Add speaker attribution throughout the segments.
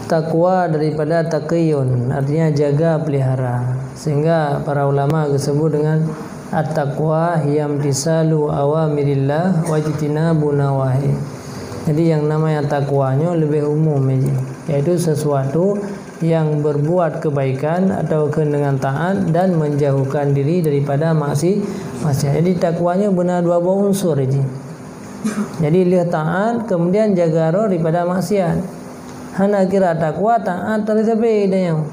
Speaker 1: takwa daripada taqiyun, artinya jaga pelihara. Sehingga para ulama disebut dengan at-taqwa hiya imtisalu awamirillah wajtinabu nawahi. Jadi yang namanya takwanya lebih umum aja, yaitu sesuatu yang berbuat kebaikan atau dengan taat dan menjauhkan diri daripada maksiat. Jadi takwanya benar dua unsur aja. Jadi lihat taat kemudian jaga roh daripada maksiat. Hana kira takwa taat terlebih dahulu.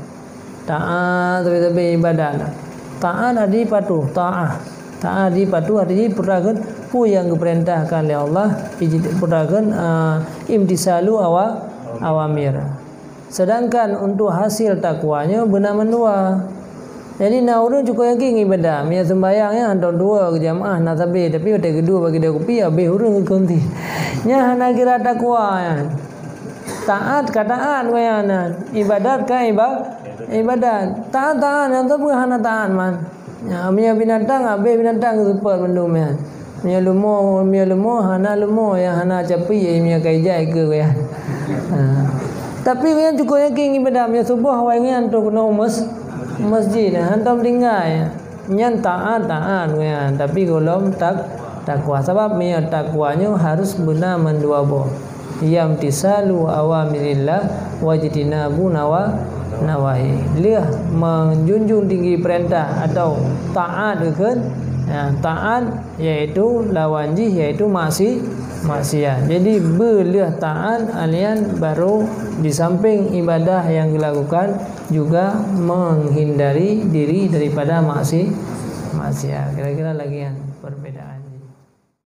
Speaker 1: Taat terlebih ibadat. Taat adi patuh, taat adi patuh artinya perdagan pu yang diperintahkan oleh Allah, perdagan imtisalu awamir. Sedangkan untuk hasil takwanya benar mendua. Jadi naurun cukup lagi ibadah, mia sembayangnya antara dua ke jamaah nak tapi ada kedua bagi dia kopi habis urung kunti. Nya hana kira takwa ya. Taat kataan wayana, ibadat ka ibadat. Taat yang tu bukan hana taat man. Ya mia binatang habis binatang super bendum ya. Mia lumo hana lumo ya hana capi mia kaijai ke ya. Tapi yang cukup yakin ibadah mia subuh wayangan tu kena masjid hantam tinggal ya. Nyan taat ya. Tapi golom takwa sebab mia takwanya harus benar mendua boh. Yamtisalu awamirillah wajtinabu nawahi. Lihat menjunjung tinggi perintah atau taat kan? Ya, taat yaitu lawan jih yaitu maksiat. Jadi beliah taat alian baru di samping ibadah yang dilakukan juga menghindari diri daripada maksiat. Kira-kira lagi yang perbedaan.